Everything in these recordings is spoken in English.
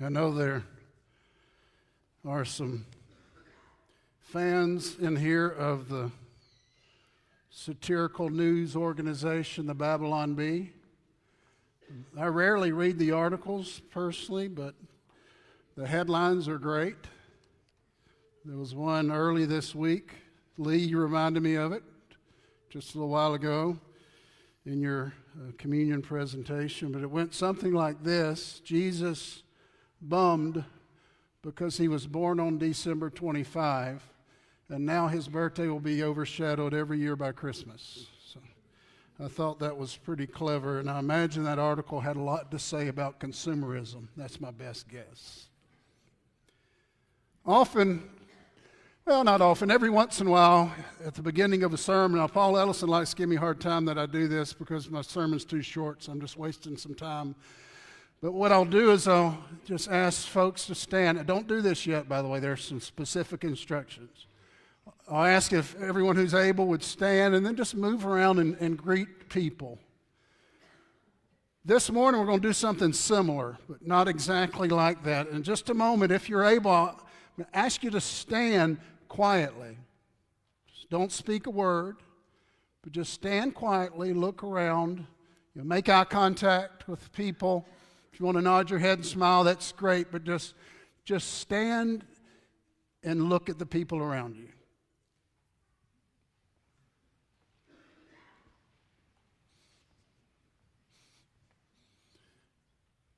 I know there are some fans in here of the satirical news organization, the Babylon Bee. I rarely read the articles personally, but the headlines are great. There was one early this week. Lee, you reminded me of it just a little while ago in your communion presentation, but it went something like this: Jesus bummed because he was born on December 25, and now his birthday will be overshadowed every year by Christmas. So I thought that was pretty clever, and I imagine that article had a lot to say about consumerism. That's my best guess. Not often, every once in a while, at the beginning of a sermon, now Paul Ellison likes to give me a hard time that I do this because my sermon's too short, so I'm just wasting some time. But what I'll do is I'll just ask folks to stand. Don't do this yet, by the way. There's some specific instructions. I'll ask if everyone who's able would stand and then just move around and greet people. This morning we're going to do something similar, but not exactly like that. In just a moment, if you're able, I'll ask you to stand quietly. Just don't speak a word, but just stand quietly, look around. Make eye contact with people. If you want to nod your head and smile, that's great, but just stand and look at the people around you.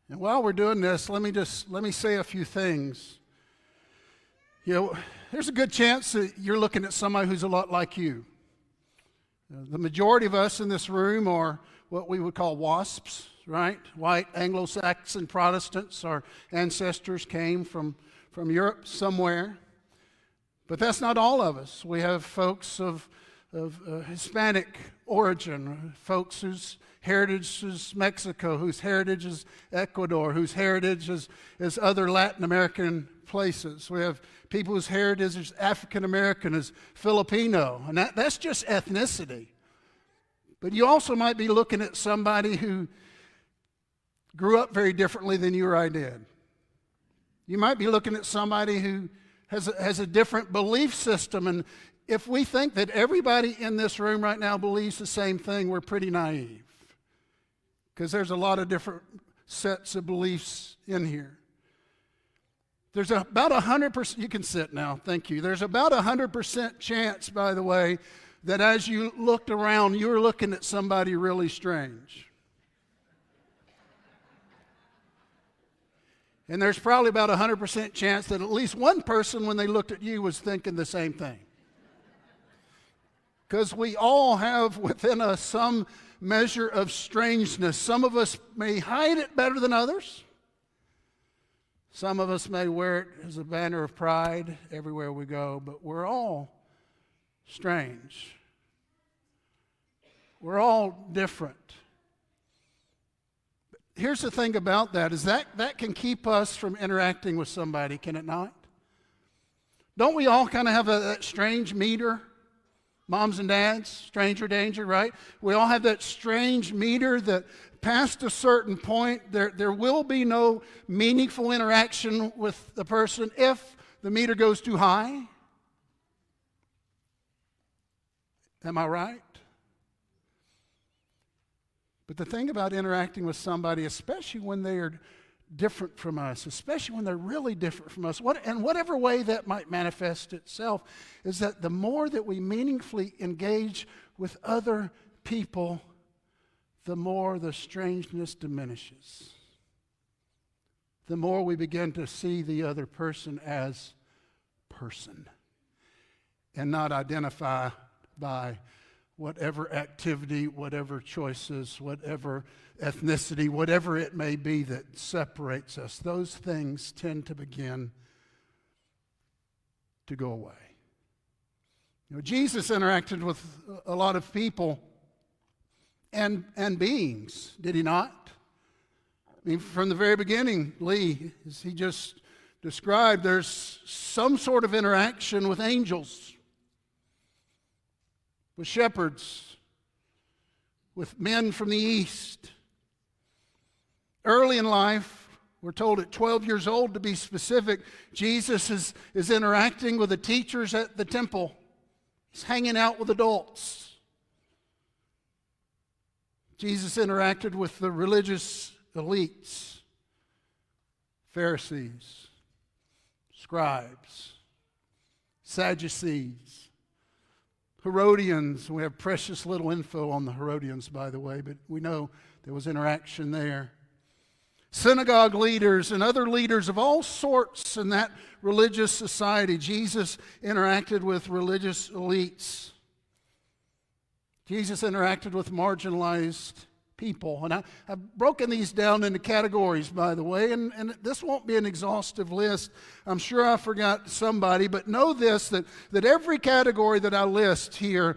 And while we're doing this, let me say a few things. There's a good chance that you're looking at somebody who's a lot like you. The majority of us in this room are what we would call WASPs, right? White Anglo-Saxon Protestants. Our ancestors came from Europe somewhere. But that's not all of us. We have folks of Hispanic origin, folks whose heritage is Mexico, whose heritage is Ecuador, whose heritage is other Latin American places. We have people whose heritage is African American, is Filipino, and that's just ethnicity. But you also might be looking at somebody who grew up very differently than you or I did. You might be looking at somebody who has a different belief system, and if we think that everybody in this room right now believes the same thing, we're pretty naive, because there's a lot of different sets of beliefs in here. There's about 100%, you can sit now, thank you. There's about 100% chance, by the way, that as you looked around, you were looking at somebody really strange. And there's probably about 100% chance that at least one person, when they looked at you, was thinking the same thing. Because we all have within us some measure of strangeness. Some of us may hide it better than others. Some of us may wear it as a banner of pride everywhere we go, but we're all strange. We're all different. Here's the thing about that, is that can keep us from interacting with somebody, can it not? Don't we all kind of have that strange meter? Moms and dads, stranger danger, right? We all have that strange meter that past a certain point, there will be no meaningful interaction with the person if the meter goes too high. Am I right? But the thing about interacting with somebody, especially when they are different from us, especially when they're really different from us, and whatever way that might manifest itself, is that the more that we meaningfully engage with other people, the more the strangeness diminishes. The more we begin to see the other person as person and not identify by whatever activity, whatever choices, whatever ethnicity, whatever it may be that separates us. Those things tend to begin to go away. Jesus interacted with a lot of people and beings, did he not? I mean, from the very beginning, Lee, as he just described, there's some sort of interaction with angels, with shepherds, with men from the east. Early in life, We're told at 12 years old, to be specific, Jesus is interacting with the teachers at the temple. He's hanging out with adults. Jesus interacted with the religious elites, Pharisees, scribes, Sadducees, Herodians. We have precious little info on the Herodians, by the way, but we know there was interaction there. Synagogue leaders and other leaders of all sorts in that religious society. Jesus interacted with religious elites. Jesus interacted with marginalized people. And I've broken these down into categories, by the way, and this won't be an exhaustive list. I'm sure I forgot somebody, but know this, that every category that I list here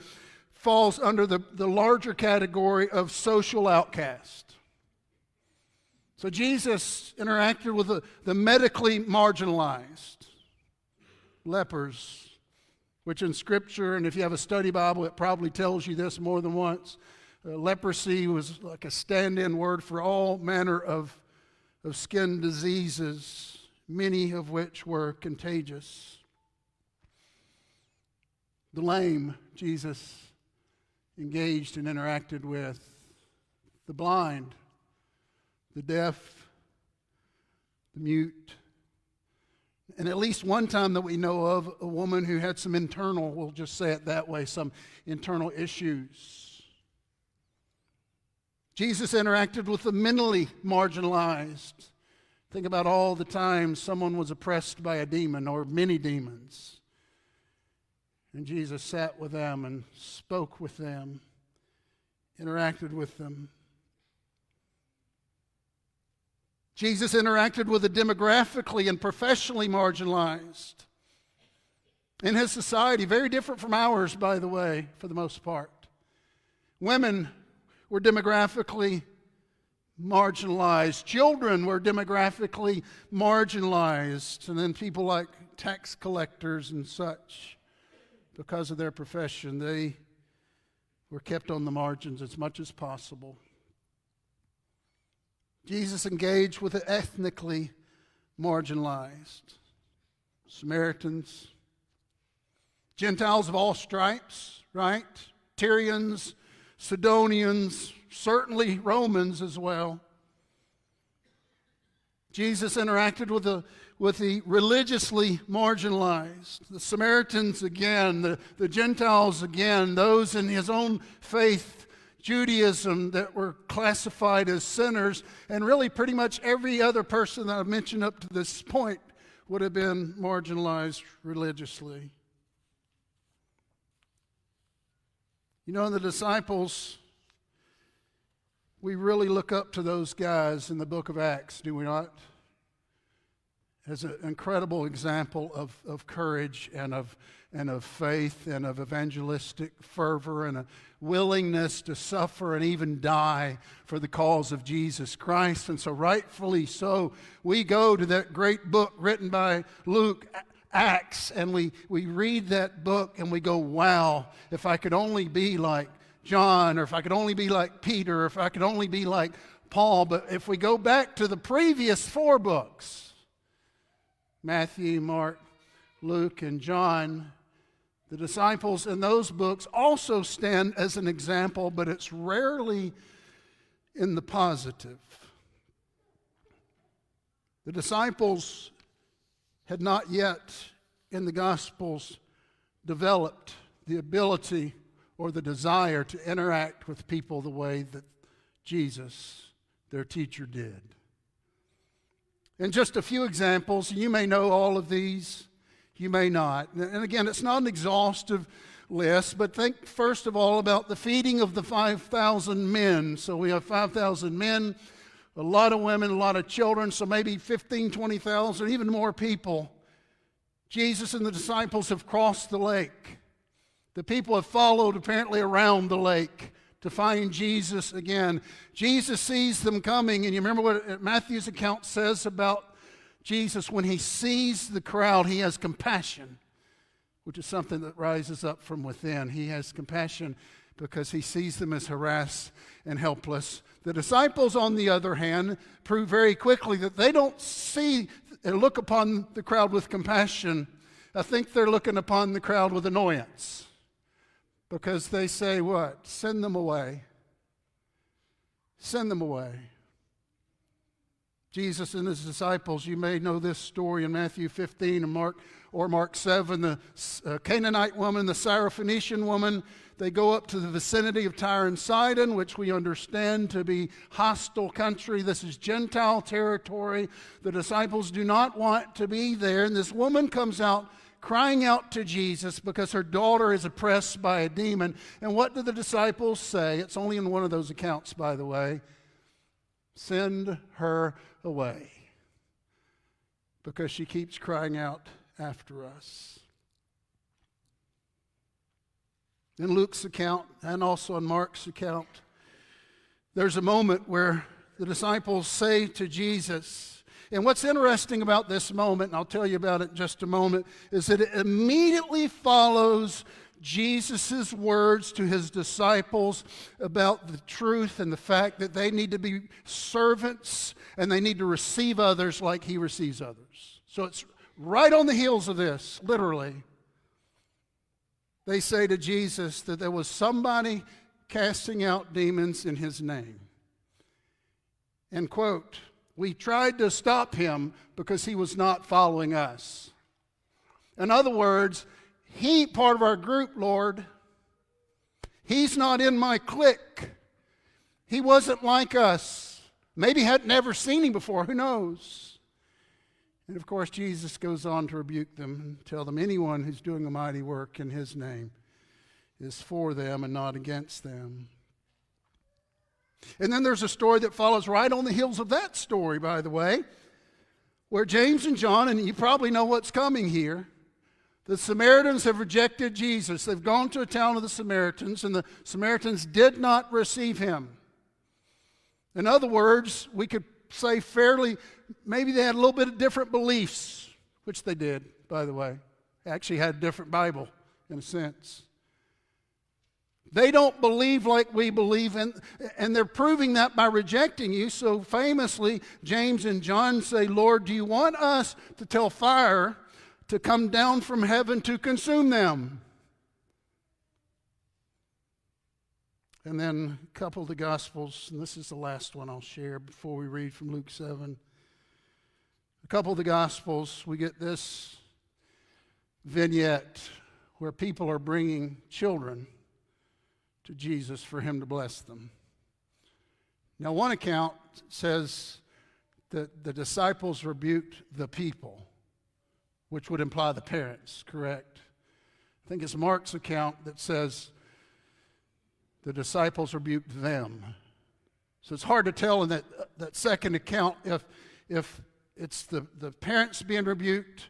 falls under the larger category of social outcast. So Jesus interacted with the medically marginalized, lepers, which in Scripture, and if you have a study Bible, it probably tells you this more than once. Leprosy was like a stand-in word for all manner of skin diseases, many of which were contagious. The lame, Jesus engaged and interacted with. The blind, the deaf, the mute. And at least one time that we know of, a woman who had some internal, we'll just say it that way, some internal issues. Jesus interacted with the mentally marginalized. Think about all the times someone was oppressed by a demon or many demons. And Jesus sat with them and spoke with them, interacted with them. Jesus interacted with the demographically and professionally marginalized in his society, very different from ours, by the way, for the most part. Women were demographically marginalized. Children were demographically marginalized. And then people like tax collectors and such, because of their profession, they were kept on the margins as much as possible. Jesus engaged with the ethnically marginalized. Samaritans, Gentiles of all stripes, right? Tyrians, Sidonians, certainly Romans as well. Jesus interacted with the religiously marginalized. The Samaritans again, the Gentiles again, those in his own faith, Judaism, that were classified as sinners, and really pretty much every other person that I've mentioned up to this point would have been marginalized religiously. You know, the disciples, we really look up to those guys in the book of Acts, do we not? As an incredible example of courage and of faith and of evangelistic fervor and a willingness to suffer and even die for the cause of Jesus Christ. And so rightfully so, we go to that great book written by Luke, Acts, and we read that book and we go, wow, if I could only be like John, or if I could only be like Peter, or if I could only be like Paul. But if we go back to the previous 4 books, Matthew, Mark, Luke, and John, the disciples in those books also stand as an example, but it's rarely in the positive. The disciples had not yet in the Gospels developed the ability or the desire to interact with people the way that Jesus, their teacher, did. And just a few examples, you may know all of these, you may not. And again, it's not an exhaustive list, but think first of all about the feeding of the 5,000 men. So we have 5,000 men, a lot of women, a lot of children, so maybe 15, 20,000, even more people. Jesus and the disciples have crossed the lake. The people have followed apparently around the lake to find Jesus again. Jesus sees them coming, and you remember what Matthew's account says about Jesus? When he sees the crowd, he has compassion, which is something that rises up from within. He has compassion because he sees them as harassed and helpless. The disciples, on the other hand, prove very quickly that they don't see and look upon the crowd with compassion. I think they're looking upon the crowd with annoyance. Because they say what? Send them away. Send them away. Jesus and his disciples, you may know this story in Matthew 15 and Mark 7, the Canaanite woman, the Syrophoenician woman, they go up to the vicinity of Tyre and Sidon, which we understand to be hostile country. This is Gentile territory. The disciples do not want to be there. And this woman comes out crying out to Jesus because her daughter is oppressed by a demon. And what do the disciples say? It's only in one of those accounts, by the way. Send her away, because she keeps crying out after us. In Luke's account and also in Mark's account, there's a moment where the disciples say to Jesus, and what's interesting about this moment, and I'll tell you about it in just a moment, is that it immediately follows Jesus' words to his disciples about the truth and the fact that they need to be servants and they need to receive others like he receives others. So it's right on the heels of this, literally. They say to Jesus that there was somebody casting out demons in his name. And quote, we tried to stop him because he was not following us. In other words, he ain't part of our group, Lord. He's not in my clique. He wasn't like us. Maybe had never seen him before, who knows? And of course, Jesus goes on to rebuke them and tell them anyone who's doing a mighty work in his name is for them and not against them. And then there's a story that follows right on the heels of that story, by the way, where James and John, and you probably know what's coming here, the Samaritans have rejected Jesus. They've gone to a town of the Samaritans, and the Samaritans did not receive him. In other words, we could say fairly, maybe they had a little bit of different beliefs, which they did, by the way. They actually had a different Bible, in a sense. They don't believe like we believe, and they're proving that by rejecting you. So famously, James and John say, Lord, do you want us to tell fire to come down from heaven to consume them? And then a couple of the Gospels, and this is the last one I'll share before we read from Luke 7. A couple of the Gospels, we get this vignette where people are bringing children to Jesus for him to bless them. Now, one account says that the disciples rebuked the people, which would imply the parents, correct? I think it's Mark's account that says the disciples rebuked them. So it's hard to tell in that second account if it's the parents being rebuked,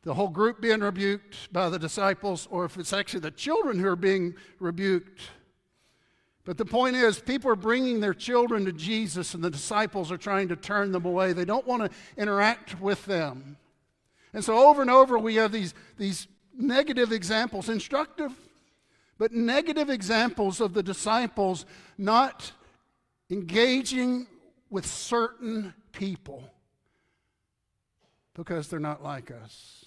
the whole group being rebuked by the disciples, or if it's actually the children who are being rebuked. But the point is, people are bringing their children to Jesus, and the disciples are trying to turn them away. They don't want to interact with them. And so over and over we have these negative examples, instructive, but negative examples of the disciples not engaging with certain people because they're not like us,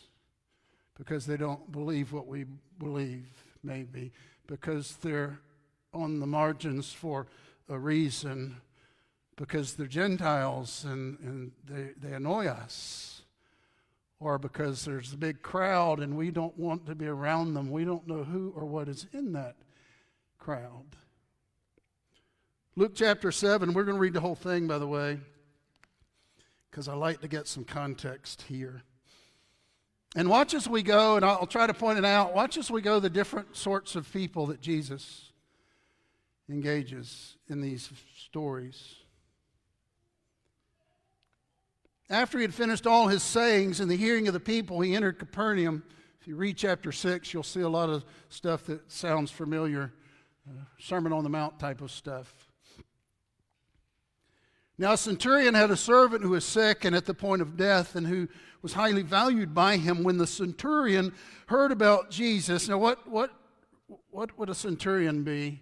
because they don't believe what we believe, maybe, because they're on the margins for a reason, because they're Gentiles and they annoy us, or because there's a big crowd and we don't want to be around them. We don't know who or what is in that crowd. Luke chapter 7, we're going to read the whole thing, by the way, because I like to get some context here. And watch as we go, and I'll try to point it out, watch as we go the different sorts of people that Jesus engages in these stories. After he had finished all his sayings in the hearing of the people, he entered Capernaum. If you read chapter 6, you'll see a lot of stuff that sounds familiar, Sermon on the Mount type of stuff. Now a centurion had a servant who was sick and at the point of death, and who was highly valued by him. When the centurion heard about Jesus, now what would a centurion be?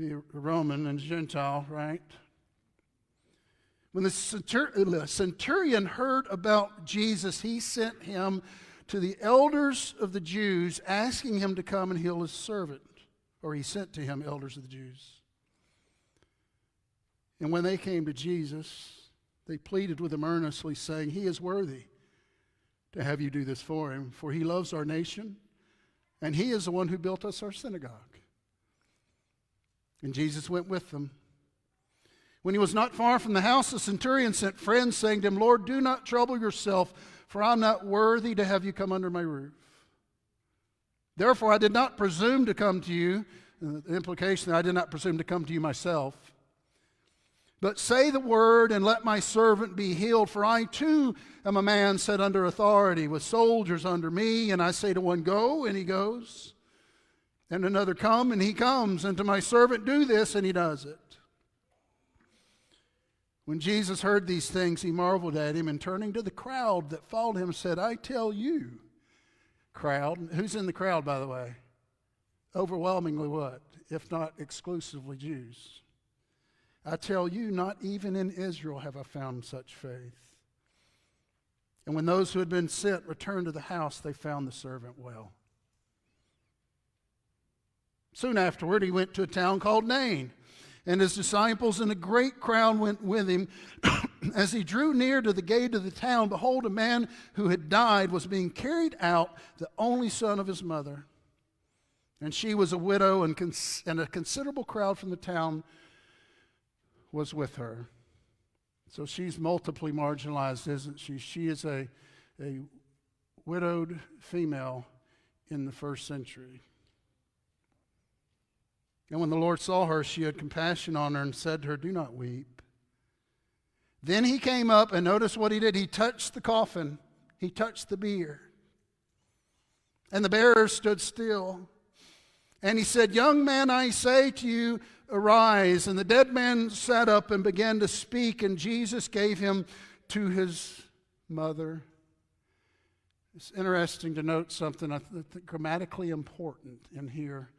be a Roman and a Gentile, right? When the centurion heard about Jesus, he sent him to the elders of the Jews, asking him to come and heal his servant. Or he sent to him elders of the Jews. And when they came to Jesus, they pleaded with him earnestly, saying, "He is worthy to have you do this for him, for he loves our nation, and he is the one who built us our synagogue." And Jesus went with them. When he was not far from the house, the centurion sent friends, saying to him, "Lord, do not trouble yourself, for I am not worthy to have you come under my roof. Therefore I did not presume to come to you," the implication that I did not presume to come to you myself, "but say the word and let my servant be healed. For I too am a man set under authority, with soldiers under me. And I say to one, 'Go,' and he goes. And another, 'Come,' and he comes. And to my servant, 'Do this,' and he does it." When Jesus heard these things, he marveled at him, and turning to the crowd that followed him, said, "I tell you," crowd, who's in the crowd, by the way? Overwhelmingly what? If not exclusively Jews. "I tell you, not even in Israel have I found such faith." And when those who had been sent returned to the house, they found the servant well. Soon afterward, he went to a town called Nain, and his disciples and a great crowd went with him. As he drew near to the gate of the town, behold, a man who had died was being carried out, the only son of his mother. And she was a widow, and a considerable crowd from the town was with her. So she's multiply marginalized, isn't she? She is a widowed female in the first century. And when the Lord saw her, she had compassion on her and said to her, "Do not weep." Then he came up, and notice what he did. He touched the coffin. He touched the bier. And the bearer stood still. And he said, "Young man, I say to you, arise." And the dead man sat up and began to speak, and Jesus gave him to his mother. It's interesting to note something I think grammatically important in here.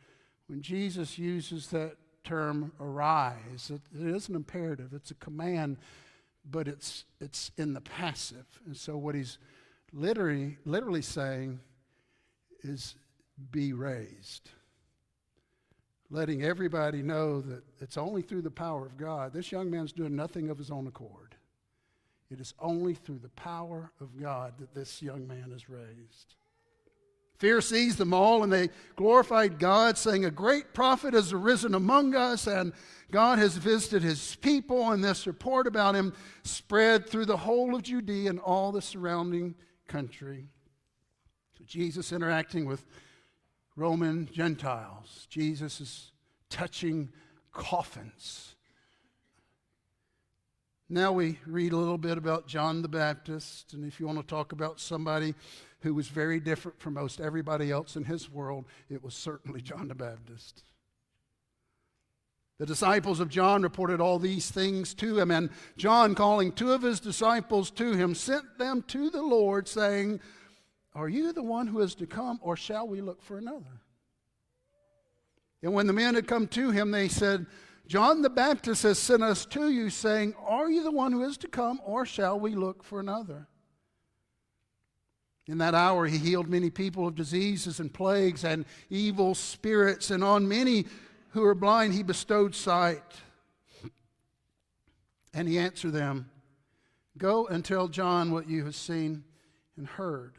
When Jesus uses that term, arise, it is an imperative, it's a command, but it's in the passive. And so what he's literally saying is, be raised. Letting everybody know that it's only through the power of God. This young man's doing nothing of his own accord. It is only through the power of God that this young man is raised. Fear seized them all, and they glorified God, saying, "A great prophet has arisen among us, and God has visited his people." And this report about him spread through the whole of Judea and all the surrounding country. So Jesus interacting with Roman Gentiles. Jesus is touching coffins. Now we read a little bit about John the Baptist, and if you want to talk about somebody who was very different from most everybody else in his world, it was certainly John the Baptist. The disciples of John reported all these things to him, and John, calling two of his disciples to him, sent them to the Lord, saying, "Are you the one who is to come, or shall we look for another?" And when the men had come to him, they said, "John the Baptist has sent us to you, saying, 'Are you the one who is to come, or shall we look for another?'" In that hour he healed many people of diseases and plagues and evil spirits, and on many who were blind he bestowed sight. And he answered them, "Go and tell John what you have seen and heard."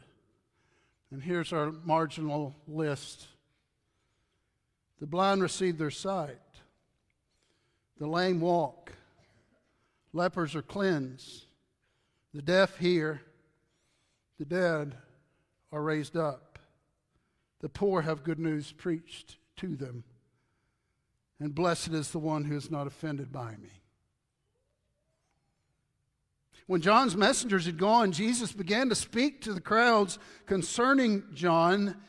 And here's our marginal list. The blind receive their sight. The lame walk. Lepers are cleansed. The deaf hear. The dead are raised up. The poor have good news preached to them. And blessed is the one who is not offended by me. When John's messengers had gone, Jesus began to speak to the crowds concerning John.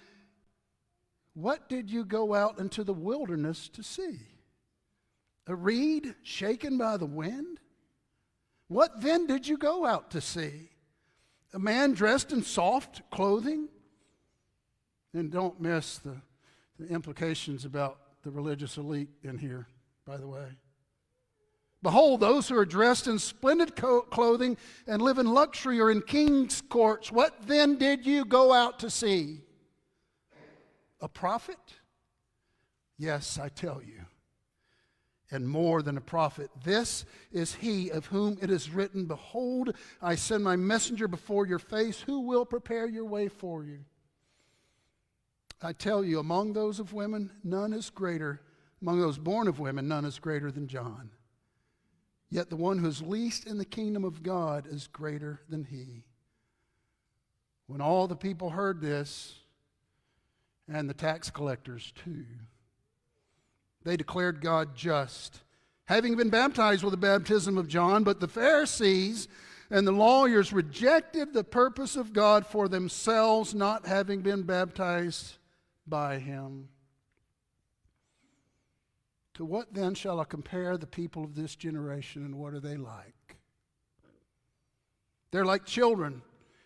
"What did you go out into the wilderness to see? A reed shaken by the wind? What then did you go out to see? A man dressed in soft clothing?" And don't miss the implications about the religious elite in here. by the way. Behold, those who are dressed in splendid clothing and live in luxury are in king's courts. What then did you go out to see? A prophet? Yes, I tell you, and more than a prophet. This is he of whom it is written, Behold, I send my messenger before your face, who will prepare your way for you. I tell you, among those of women, none is greater. Among those born of women, none is greater than John. Yet the one who is least in the kingdom of God is greater than he. When all the people heard this, and the tax collectors too, they declared God just, having been baptized with the baptism of John. But the Pharisees and the lawyers rejected the purpose of God for themselves, not having been baptized by him. To what then shall I compare the people of this generation, and what are they like? They're like children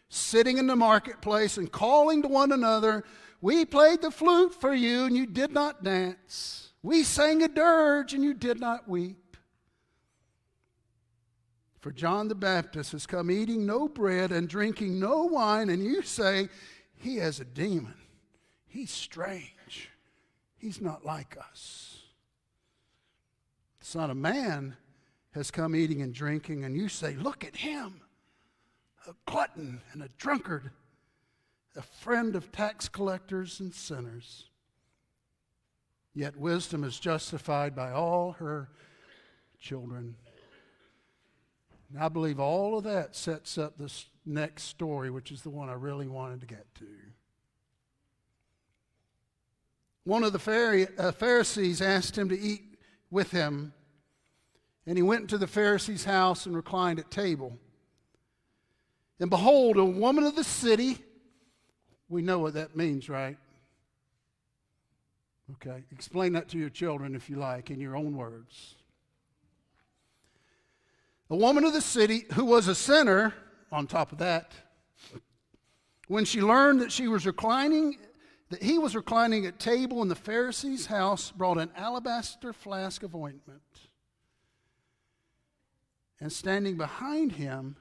sitting in the marketplace and calling to one another, We played the flute for you, and you did not dance. We sang a dirge, and you did not weep. For John the Baptist has come eating no bread and drinking no wine, and you say, He has a demon. He's strange. He's not like us. The Son of Man has come eating and drinking, and you say, Look at him, a glutton and a drunkard, a friend of tax collectors and sinners. Yet wisdom is justified by all her children. And I believe all of that sets up this next story, which is the one I really wanted to get to. One of the Pharisees asked him to eat with him, and he went into the Pharisee's house and reclined at table. And behold, a woman of the city, we know what that means, right? Okay, explain that to your children if you like, in your own words. A woman of the city who was a sinner, on top of that, when she learned that he was reclining at table in the Pharisee's house, brought an alabaster flask of ointment. And standing behind him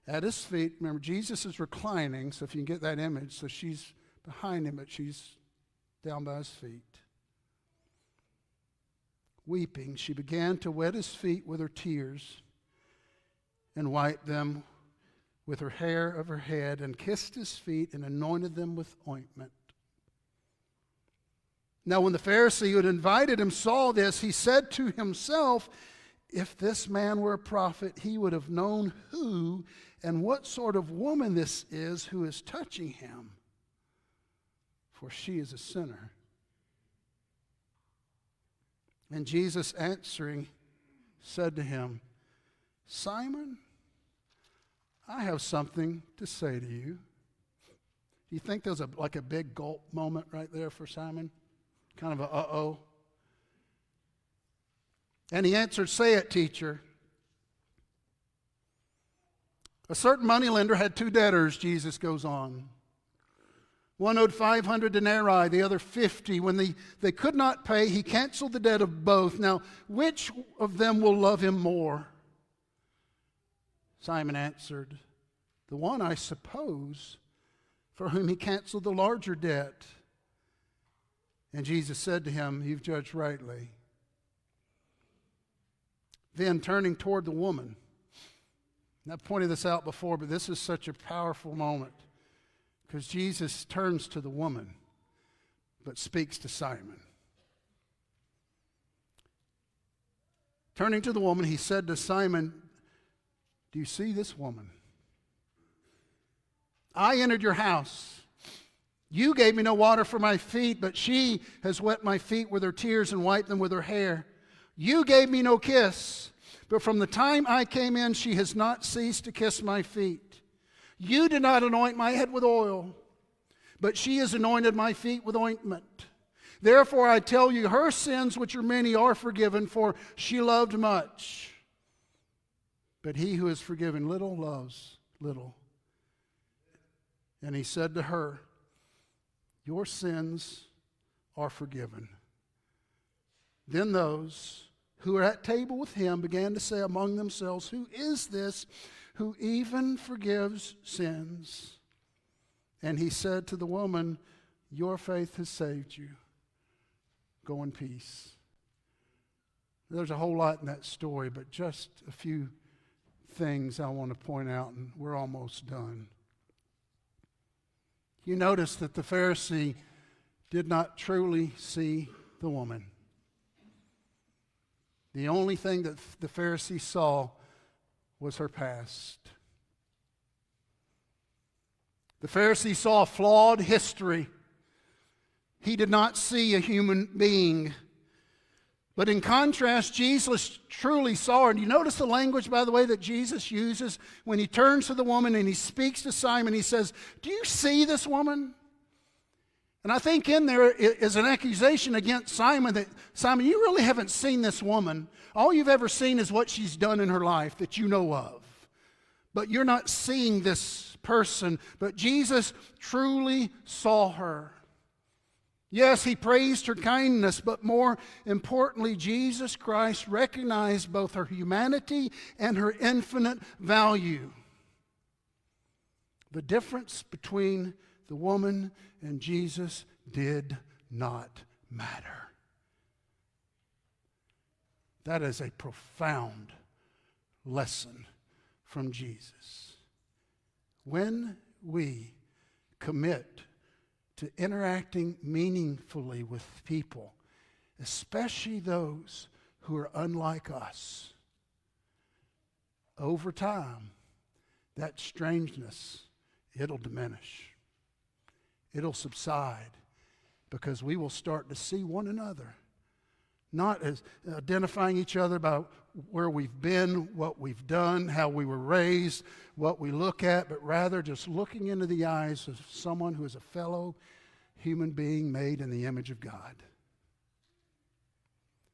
at his feet, remember Jesus is reclining, so if you can get that image, so she's behind him, but she's down by his feet. Weeping, she began to wet his feet with her tears and wiped them with her hair of her head and kissed his feet and anointed them with ointment. Now when the Pharisee who had invited him saw this, he said to himself, If this man were a prophet, he would have known who and what sort of woman this is who is touching him, for she is a sinner. And Jesus answering said to him, Simon, I have something to say to you. Do you think there's like a big gulp moment right there for Simon? Kind of a uh-oh. And he answered, Say it, teacher. A certain moneylender had two debtors, Jesus goes on. One owed 500 denarii, the other 50. When they could not pay, he canceled the debt of both. Now, which of them will love him more? Simon answered, The one, I suppose, for whom he canceled the larger debt. And Jesus said to him, You've judged rightly. Then turning toward the woman, and I've pointed this out before, but this is such a powerful moment because Jesus turns to the woman but speaks to Simon. Turning to the woman, he said to Simon, Do you see this woman? I entered your house. You gave me no water for my feet, but she has wet my feet with her tears and wiped them with her hair. You gave me no kiss, but from the time I came in, she has not ceased to kiss my feet. You did not anoint my head with oil, but she has anointed my feet with ointment. Therefore I tell you, her sins, which are many, are forgiven, for she loved much. But he who is forgiven little loves little. And he said to her, Your sins are forgiven. Then those who were at table with him began to say among themselves, "Who is this who even forgives sins?" And he said to the woman, "Your faith has saved you. Go in peace." There's a whole lot in that story, but just a few things I want to point out, and we're almost done. You notice that the Pharisee did not truly see the woman. The only thing that the Pharisee saw was her past. The Pharisee saw a flawed history. He did not see a human being. But in contrast, Jesus truly saw her. And you notice the language, by the way, that Jesus uses when he turns to the woman and he speaks to Simon. He says, "Do you see this woman?" And I think in there is an accusation against Simon that, Simon, you really haven't seen this woman. All you've ever seen is what she's done in her life that you know of. But you're not seeing this person. But Jesus truly saw her. Yes, he praised her kindness, but more importantly, Jesus Christ recognized both her humanity and her infinite value. The difference between the woman and Jesus did not matter. That is a profound lesson from Jesus. When we commit to interacting meaningfully with people, especially those who are unlike us, over time, that strangeness, it'll diminish. It'll subside because we will start to see one another, not as identifying each other by where we've been, what we've done, how we were raised, what we look at, but rather just looking into the eyes of someone who is a fellow human being made in the image of God.